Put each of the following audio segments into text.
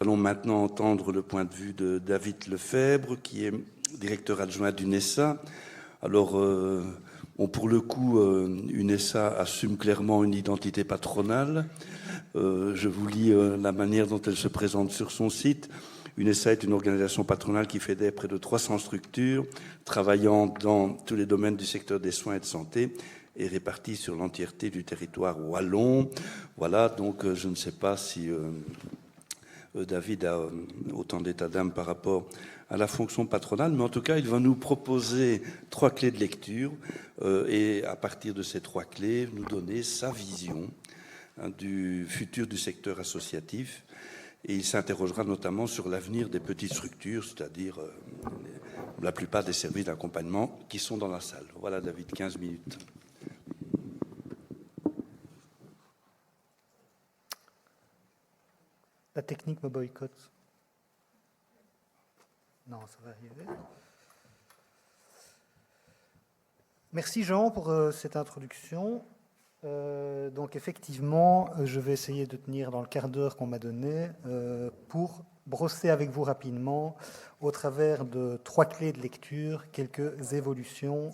Nous allons maintenant entendre le point de vue de David Lefebvre, qui est directeur adjoint d'UNESA. Alors, pour le coup, UNESA assume clairement une identité patronale. Je vous lis la manière dont elle se présente sur son site. UNESA est une organisation patronale qui fédère près de 300 structures, travaillant dans tous les domaines du secteur des soins et de santé, et répartie sur l'entièreté du territoire wallon. Voilà, donc je ne sais pas si David a autant d'état d'âme par rapport à la fonction patronale, mais en tout cas, il va nous proposer 3 clés de lecture et à partir de ces 3 clés, nous donner sa vision du futur du secteur associatif. Et il s'interrogera notamment sur l'avenir des petites structures, c'est-à-dire la plupart des services d'accompagnement qui sont dans la salle. Voilà, David, 15 minutes. La technique me boycotte. Non, ça va arriver. Merci Jean pour cette introduction. Donc effectivement, je vais essayer de tenir dans le quart d'heure qu'on m'a donné pour brosser avec vous rapidement, au travers de 3 clés de lecture, quelques évolutions.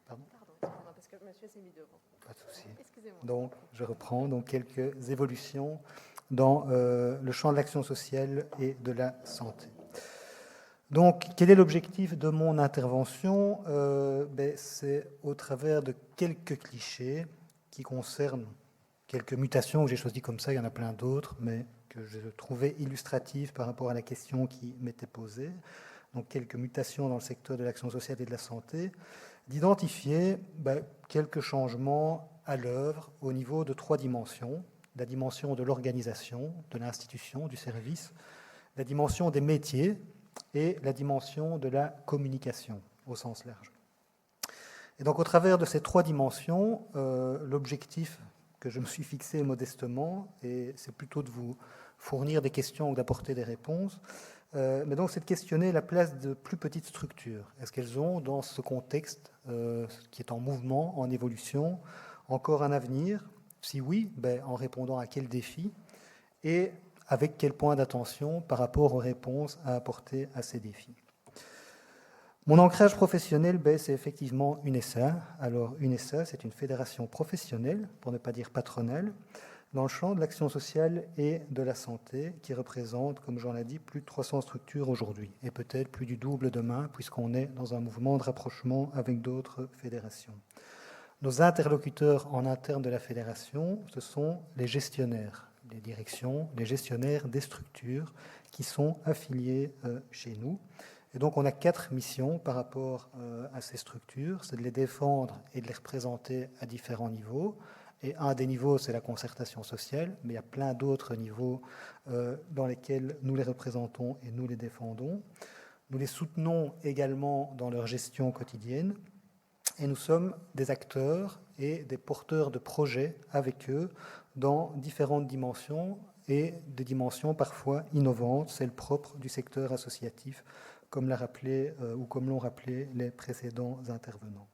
Pardon, parce que monsieur s'est mis devant. Pas de souci. Donc, je reprends. Donc, quelques évolutions dans le champ de l'action sociale et de la santé. Donc, quel est l'objectif de mon intervention ? C'est au travers de quelques clichés qui concernent quelques mutations que j'ai choisies comme ça, il y en a plein d'autres, mais que je trouvais illustratives par rapport à la question qui m'était posée. Donc, quelques mutations dans le secteur de l'action sociale et de la santé, d'identifier quelques changements à l'œuvre au niveau de 3 dimensions. La dimension de l'organisation, de l'institution, du service, la dimension des métiers et la dimension de la communication au sens large. Et donc au travers de ces 3 dimensions, l'objectif que je me suis fixé modestement, et c'est plutôt de vous fournir des questions ou d'apporter des réponses, mais donc c'est de questionner la place de plus petites structures. Est-ce qu'elles ont, dans ce contexte qui est en mouvement, en évolution, encore un avenir ? Si oui, en répondant à quels défis et avec quel point d'attention par rapport aux réponses à apporter à ces défis. Mon ancrage professionnel, c'est effectivement UNESA. Alors UNESA, c'est une fédération professionnelle, pour ne pas dire patronale, dans le champ de l'action sociale et de la santé, qui représente, comme j'en l'ai dit, plus de 300 structures aujourd'hui, et peut-être plus du double demain, puisqu'on est dans un mouvement de rapprochement avec d'autres fédérations. Nos interlocuteurs en interne de la fédération, ce sont les gestionnaires, les directions, les gestionnaires des structures qui sont affiliés chez nous. Et donc on a 4 missions par rapport à ces structures, c'est de les défendre et de les représenter à différents niveaux. Et un des niveaux, c'est la concertation sociale, mais il y a plein d'autres niveaux dans lesquels nous les représentons et nous les défendons. Nous les soutenons également dans leur gestion quotidienne. Et nous sommes des acteurs et des porteurs de projets avec eux dans différentes dimensions et des dimensions parfois innovantes, celles propres du secteur associatif, comme l'a rappelé ou comme l'ont rappelé les précédents intervenants.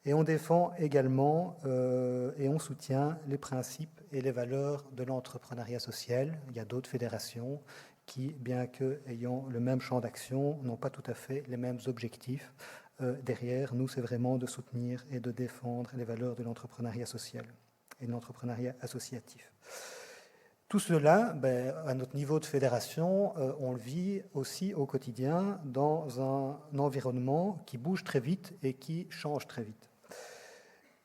Et on défend également et on soutient les principes et les valeurs de l'entrepreneuriat social. Il y a d'autres fédérations qui, bien qu'ayant le même champ d'action, n'ont pas tout à fait les mêmes objectifs. Derrière, nous, c'est vraiment de soutenir et de défendre les valeurs de l'entrepreneuriat social et de l'entrepreneuriat associatif. Tout cela, à notre niveau de fédération, on le vit aussi au quotidien dans un environnement qui bouge très vite et qui change très vite.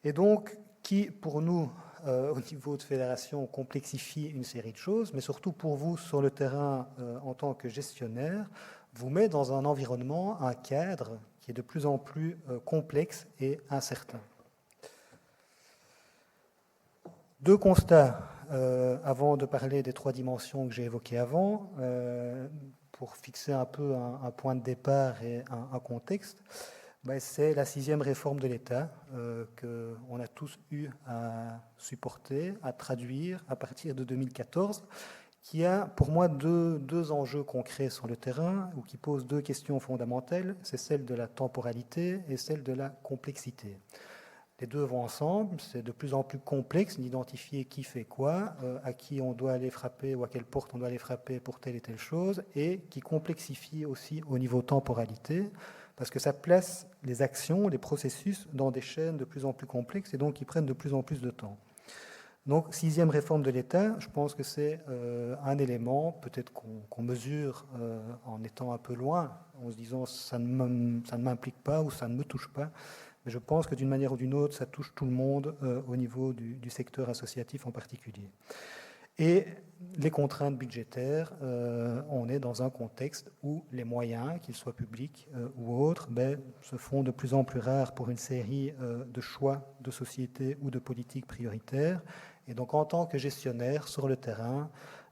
Et donc, qui, pour nous, au niveau de fédération, complexifie une série de choses, mais surtout pour vous, sur le terrain, en tant que gestionnaire, vous met dans un environnement, un cadre qui est de plus en plus complexe et incertain. 2 constats avant de parler des 3 dimensions que j'ai évoquées avant, pour fixer un peu un point de départ et un contexte. C'est la 6e réforme de l'État qu'on a tous eu à supporter, à traduire à partir de 2014, qui a pour moi deux enjeux concrets sur le terrain, ou qui pose 2 questions fondamentales, c'est celle de la temporalité et celle de la complexité. Les deux vont ensemble, c'est de plus en plus complexe d'identifier qui fait quoi, à qui on doit aller frapper ou à quelle porte on doit aller frapper pour telle et telle chose, et qui complexifie aussi au niveau temporalité, parce que ça place les actions, les processus dans des chaînes de plus en plus complexes et donc qui prennent de plus en plus de temps. Donc, 6e réforme de l'État, je pense que c'est un élément, peut-être qu'on mesure en étant un peu loin, en se disant ça ne m'implique pas ou ça ne me touche pas, mais je pense que d'une manière ou d'une autre, ça touche tout le monde au niveau du secteur associatif en particulier. Et les contraintes budgétaires, on est dans un contexte où les moyens, qu'ils soient publics ou autres, se font de plus en plus rares pour une série de choix de société ou de politiques prioritaires. Et donc, en tant que gestionnaire sur le terrain,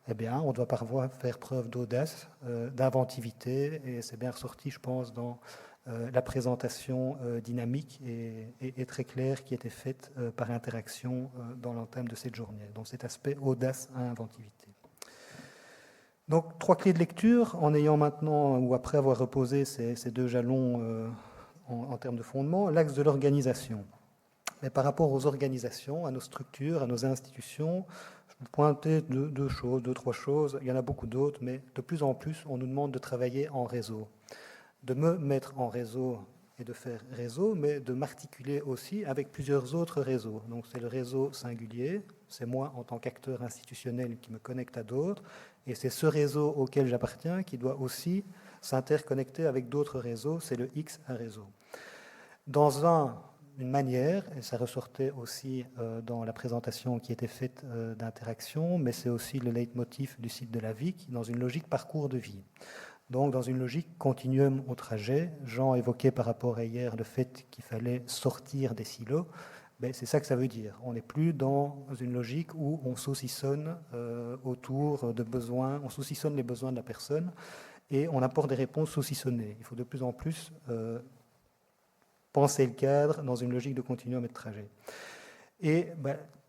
eh bien, on doit parfois faire preuve d'audace, d'inventivité, et c'est bien ressorti, je pense, dans la présentation dynamique et très claire qui était faite par interaction dans l'entame de cette journée. Donc, cet aspect audace à inventivité. Donc, 3 clés de lecture, en ayant maintenant, ou après avoir reposé ces 2 jalons en termes de fondement, l'axe de l'organisation. Mais par rapport aux organisations, à nos structures, à nos institutions, je vais pointer 2 choses, 2-3 choses. Il y en a beaucoup d'autres, mais de plus en plus, on nous demande de travailler en réseau, de me mettre en réseau et de faire réseau, mais de m'articuler aussi avec plusieurs autres réseaux. Donc c'est le réseau singulier, c'est moi en tant qu'acteur institutionnel qui me connecte à d'autres, et c'est ce réseau auquel j'appartiens qui doit aussi s'interconnecter avec d'autres réseaux, c'est le X à réseau. Dans une manière, et ça ressortait aussi dans la présentation qui était faite d'interaction, mais c'est aussi le leitmotiv du site de la VIC, dans une logique parcours de vie. Donc dans une logique continuum au trajet. Jean évoquait par rapport à hier le fait qu'il fallait sortir des silos. C'est ça que ça veut dire. On n'est plus dans une logique où on saucissonne autour de besoins, on saucissonne les besoins de la personne et on apporte des réponses saucissonnées. Il faut de plus en plus penser le cadre dans une logique de continuum et de trajet. Et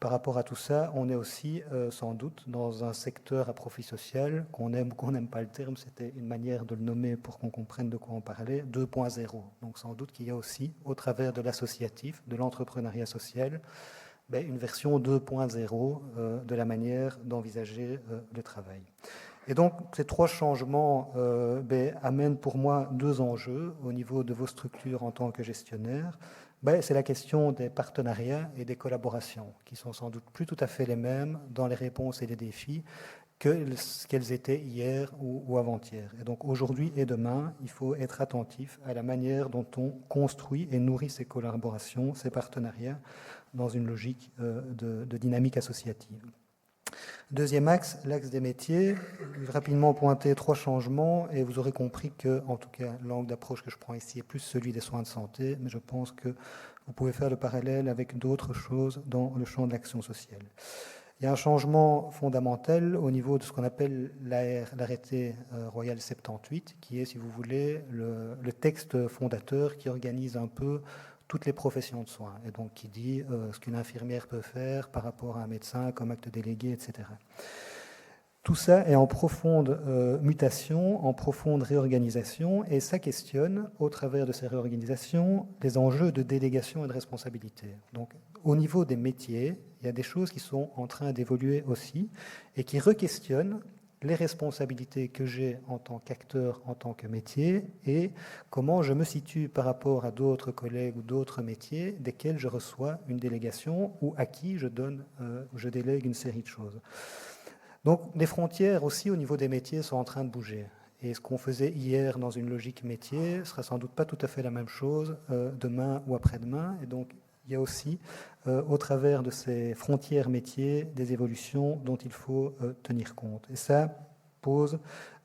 par rapport à tout ça, on est aussi sans doute dans un secteur à profit social, qu'on aime ou qu'on n'aime pas le terme, c'était une manière de le nommer pour qu'on comprenne de quoi on parlait, 2.0. Donc sans doute qu'il y a aussi, au travers de l'associatif, de l'entrepreneuriat social, une version 2.0 de la manière d'envisager le travail. Et donc, ces 3 changements amènent pour moi 2 enjeux au niveau de vos structures en tant que gestionnaire. C'est la question des partenariats et des collaborations, qui sont sans doute plus tout à fait les mêmes dans les réponses et les défis que ce qu'elles étaient hier ou avant-hier. Et donc, aujourd'hui et demain, il faut être attentif à la manière dont on construit et nourrit ces collaborations, ces partenariats, dans une logique de dynamique associative. Deuxième axe, l'axe des métiers. Je vais rapidement pointer 3 changements et vous aurez compris que, en tout cas, l'angle d'approche que je prends ici est plus celui des soins de santé, mais je pense que vous pouvez faire le parallèle avec d'autres choses dans le champ de l'action sociale. Il y a un changement fondamental au niveau de ce qu'on appelle l'arrêté royal 78, qui est, si vous voulez, le texte fondateur qui organise un peu toutes les professions de soins, et donc qui dit ce qu'une infirmière peut faire par rapport à un médecin comme acte délégué, etc. Tout ça est en profonde mutation, en profonde réorganisation, et ça questionne, au travers de ces réorganisations, les enjeux de délégation et de responsabilité. Donc, au niveau des métiers, il y a des choses qui sont en train d'évoluer aussi, et qui requestionnent les responsabilités que j'ai en tant qu'acteur, en tant que métier, et comment je me situe par rapport à d'autres collègues ou d'autres métiers desquels je reçois une délégation ou à qui je délègue une série de choses. Donc les frontières aussi au niveau des métiers sont en train de bouger. Et ce qu'on faisait hier dans une logique métier sera sans doute pas tout à fait la même chose demain ou après-demain. Et donc il y a aussi, au travers de ces frontières métiers, des évolutions dont il faut tenir compte. Et ça pose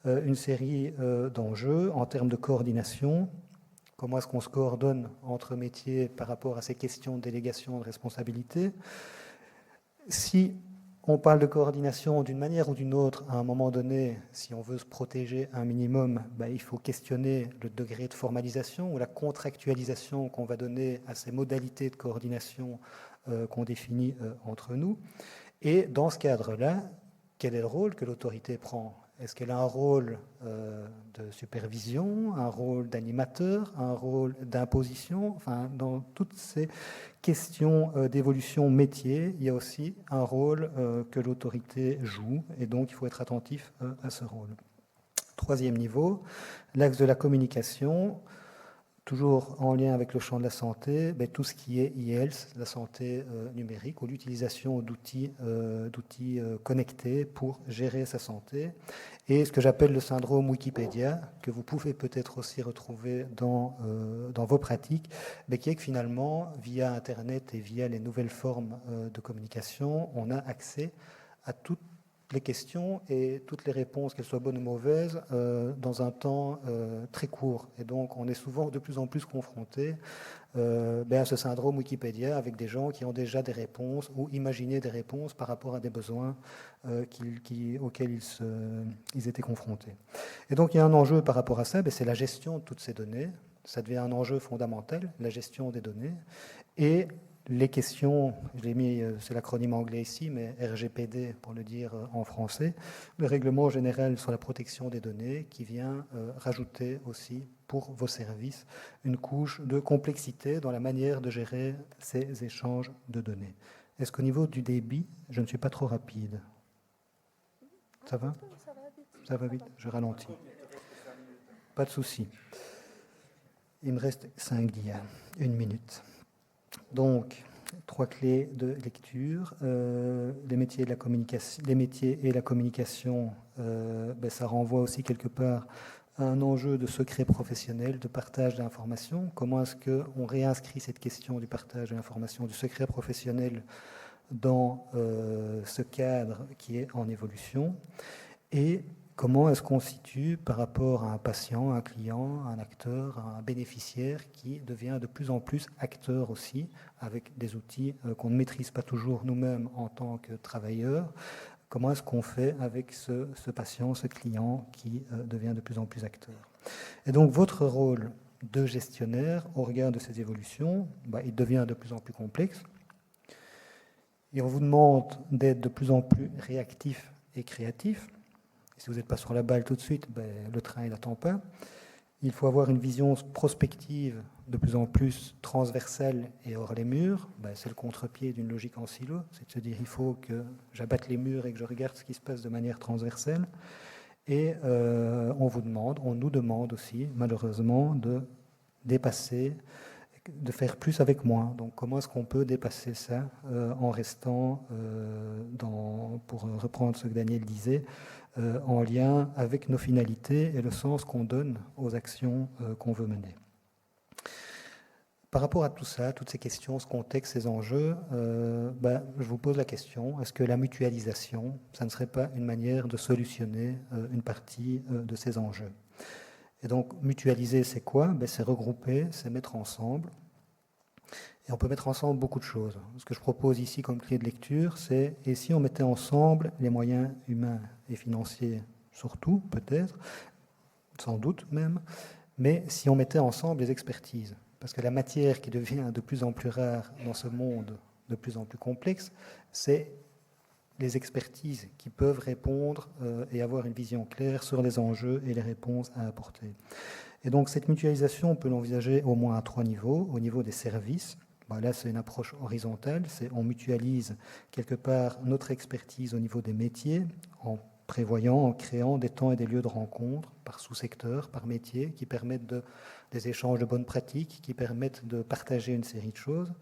une série d'enjeux en termes de coordination. Comment est-ce qu'on se coordonne entre métiers par rapport à ces questions de délégation de responsabilité? Si on parle de coordination d'une manière ou d'une autre, à un moment donné, si on veut se protéger un minimum, il faut questionner le degré de formalisation ou la contractualisation qu'on va donner à ces modalités de coordination qu'on définit entre nous. Et dans ce cadre-là, quel est le rôle que l'autorité prend? Est-ce qu'elle a un rôle de supervision, un rôle d'animateur, un rôle d'imposition? Enfin, dans toutes ces questions d'évolution métier, il y a aussi un rôle que l'autorité joue, et donc il faut être attentif à ce rôle. Troisième niveau, l'axe de la communication. Toujours en lien avec le champ de la santé, tout ce qui est e-health, la santé numérique, ou l'utilisation d'outils connectés pour gérer sa santé. Et ce que j'appelle le syndrome Wikipédia, que vous pouvez peut-être aussi retrouver dans vos pratiques, qui est que finalement, via Internet et via les nouvelles formes de communication, on a accès à toutes les questions et toutes les réponses, qu'elles soient bonnes ou mauvaises, dans un temps très court. Et donc, on est souvent de plus en plus confronté à ce syndrome Wikipédia avec des gens qui ont déjà des réponses ou imaginé des réponses par rapport à des besoins auxquels ils étaient confrontés. Et donc, il y a un enjeu par rapport à ça, c'est la gestion de toutes ces données. Ça devient un enjeu fondamental, la gestion des données. Et les questions, je l'ai mis, c'est l'acronyme anglais ici, mais RGPD pour le dire en français, le règlement général sur la protection des données qui vient rajouter aussi pour vos services une couche de complexité dans la manière de gérer ces échanges de données. Est-ce qu'au niveau du débit, je ne suis pas trop rapide? Ça va? Ça va vite? Je ralentis. Pas de souci. Il me reste 5 dias, 1 minute. Donc, 3 clés de lecture. Les métiers et la communication, ça renvoie aussi quelque part à un enjeu de secret professionnel, de partage d'informations. Comment est-ce qu'on réinscrit cette question du partage de l'information, du secret professionnel dans ce cadre qui est en évolution? Et comment est-ce qu'on situe par rapport à un patient, un client, un acteur, un bénéficiaire qui devient de plus en plus acteur aussi, avec des outils qu'on ne maîtrise pas toujours nous-mêmes en tant que travailleurs? Comment est-ce qu'on fait avec ce patient, ce client qui devient de plus en plus acteur? Et donc votre rôle de gestionnaire au regard de ces évolutions, il devient de plus en plus complexe. Et on vous demande d'être de plus en plus réactif et créatif. Si vous n'êtes pas sur la balle tout de suite, le train n'attend pas. Il faut avoir une vision prospective de plus en plus transversale et hors les murs. C'est le contre-pied d'une logique en silo. C'est de se dire il faut que j'abatte les murs et que je regarde ce qui se passe de manière transversale. Et on nous demande aussi, malheureusement, de dépasser, de faire plus avec moins. Donc comment est-ce qu'on peut dépasser ça en restant, pour reprendre ce que Daniel disait, en lien avec nos finalités et le sens qu'on donne aux actions qu'on veut mener. Par rapport à tout ça, toutes ces questions, ce contexte, ces enjeux, je vous pose la question, est-ce que la mutualisation, ça ne serait pas une manière de solutionner une partie de ces enjeux? Et donc, mutualiser, c'est quoi? C'est regrouper, c'est mettre ensemble. Et on peut mettre ensemble beaucoup de choses. Ce que je propose ici comme clé de lecture, c'est « et si on mettait ensemble les moyens humains et financiers, surtout, peut-être, sans doute même, mais si on mettait ensemble les expertises ?» Parce que la matière qui devient de plus en plus rare dans ce monde de plus en plus complexe, c'est les expertises qui peuvent répondre et avoir une vision claire sur les enjeux et les réponses à apporter. Et donc cette mutualisation, on peut l'envisager au moins à 3 niveaux. Au niveau des services, là c'est une approche horizontale, on mutualise quelque part notre expertise au niveau des métiers, en prévoyant, en créant des temps et des lieux de rencontre par sous-secteur, par métier, qui permettent des échanges de bonnes pratiques, qui permettent de partager une série de choses.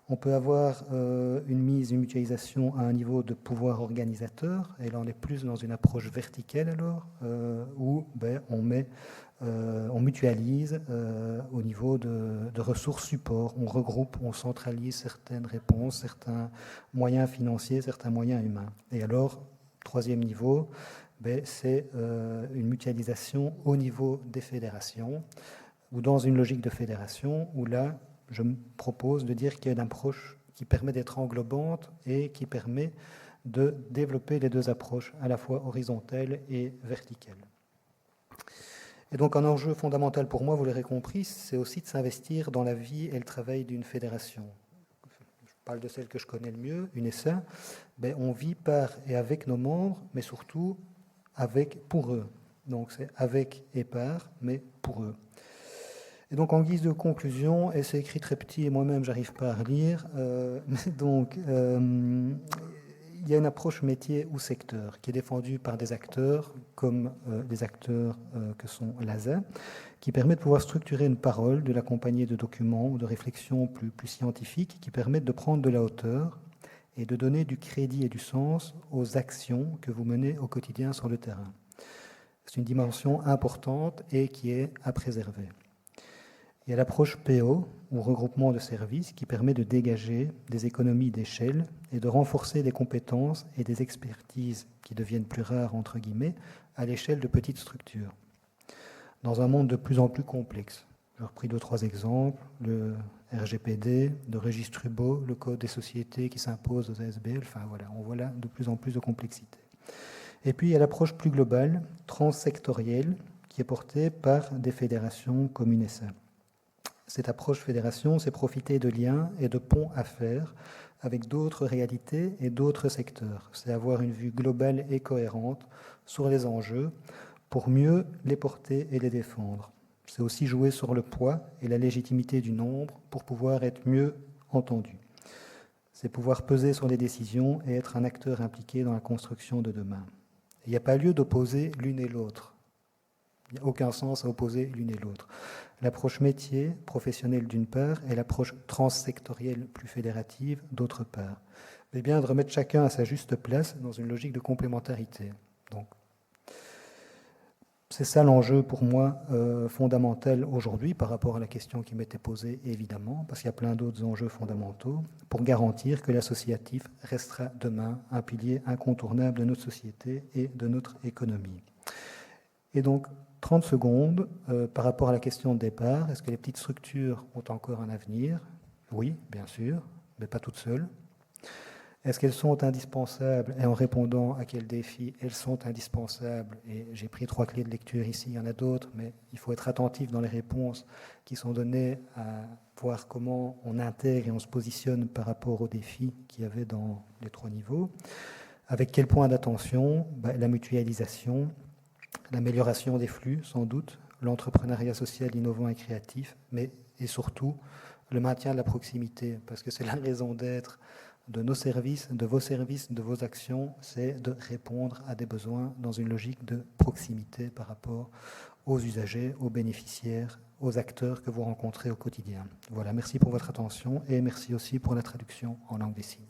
On peut avoir une mutualisation à un niveau de pouvoir organisateur, et là on est plus dans une approche verticale alors, où on mutualise au niveau de ressources support, on regroupe, on centralise certaines réponses, certains moyens financiers, certains moyens humains. Et alors, 3e niveau, c'est une mutualisation au niveau des fédérations, ou dans une logique de fédération, où là, je me propose de dire qu'il y a une approche qui permet d'être englobante et qui permet de développer les 2 approches, à la fois horizontale et verticale. Et donc un enjeu fondamental pour moi, vous l'aurez compris, c'est aussi de s'investir dans la vie et le travail d'une fédération. Je parle de celle que je connais le mieux, UNESA. On vit par et avec nos membres, mais surtout pour eux. Donc c'est avec et par, mais pour eux. Et donc en guise de conclusion, et c'est écrit très petit et moi-même j'arrive pas à relire, donc il y a une approche métier ou secteur qui est défendue par des acteurs comme les acteurs que sont l'ASA, qui permet de pouvoir structurer une parole, de l'accompagner de documents ou de réflexions plus scientifiques qui permettent de prendre de la hauteur et de donner du crédit et du sens aux actions que vous menez au quotidien sur le terrain. C'est une dimension importante et qui est à préserver. Il y a l'approche PO, ou regroupement de services, qui permet de dégager des économies d'échelle et de renforcer des compétences et des expertises qui deviennent plus rares, entre guillemets, à l'échelle de petites structures. Dans un monde de plus en plus complexe. J'ai repris 2-3 exemples, le RGPD, le registre UBO, le code des sociétés qui s'impose aux ASBL, enfin voilà, on voit là de plus en plus de complexité. Et puis il y a l'approche plus globale, transsectorielle, qui est portée par des fédérations comme UNESA. Cette approche fédération, c'est profiter de liens et de ponts à faire avec d'autres réalités et d'autres secteurs. C'est avoir une vue globale et cohérente sur les enjeux pour mieux les porter et les défendre. C'est aussi jouer sur le poids et la légitimité du nombre pour pouvoir être mieux entendu. C'est pouvoir peser sur les décisions et être un acteur impliqué dans la construction de demain. Il n'y a pas lieu d'opposer l'une et l'autre. Il n'y a aucun sens à opposer l'une et l'autre. L'approche métier, professionnelle d'une part, et l'approche transsectorielle plus fédérative d'autre part. Mais bien de remettre chacun à sa juste place dans une logique de complémentarité. Donc, c'est ça l'enjeu pour moi fondamental aujourd'hui par rapport à la question qui m'était posée, évidemment, parce qu'il y a plein d'autres enjeux fondamentaux, pour garantir que l'associatif restera demain un pilier incontournable de notre société et de notre économie. Et donc, 30 secondes par rapport à la question de départ. Est-ce que les petites structures ont encore un avenir? Oui, bien sûr, mais pas toutes seules. Est-ce qu'elles sont indispensables? Et en répondant à quels défis elles sont indispensables? Et j'ai pris 3 clés de lecture ici, il y en a d'autres, mais il faut être attentif dans les réponses qui sont données à voir comment on intègre et on se positionne par rapport aux défis qu'il y avait dans les 3 niveaux. Avec quel point d'attention? La mutualisation, l'amélioration des flux, sans doute, l'entrepreneuriat social innovant et créatif, mais et surtout le maintien de la proximité, parce que c'est la raison d'être de nos services, de vos actions, c'est de répondre à des besoins dans une logique de proximité par rapport aux usagers, aux bénéficiaires, aux acteurs que vous rencontrez au quotidien. Voilà, merci pour votre attention et merci aussi pour la traduction en langue des signes.